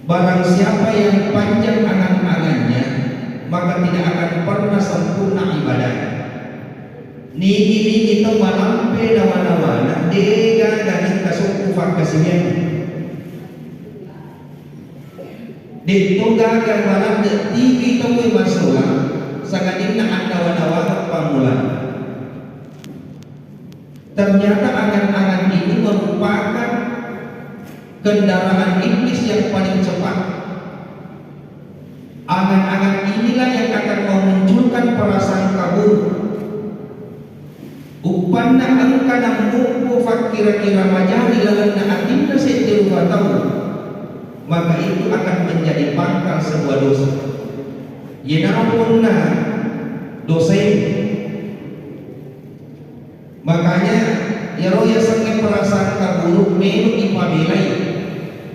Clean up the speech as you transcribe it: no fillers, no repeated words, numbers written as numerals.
Barang siapa yang panjang angan-angannya, maka tidak akan pernah sempurna ibadah. Nigi itu malampe nawa-nawana dega ganing kasukufak kasihan. Dito gagal malam tigi itu may masalah sangatin na ang nawa-nawa at pamulan. Ternyata angan-angan ini merupakan kendaraan iblis yang paling cepat. Angan-angan inilah yang akan memunculkan prasangka buruk. Upanna angka ng buku fakira-kira majari lalang na atin na setiap tahun, maka itu akan menjadi pangkal sebuah dosa. Yenapun na dosa ini. Makanya ya roh ya sangat prasangka buruk menu ipamilay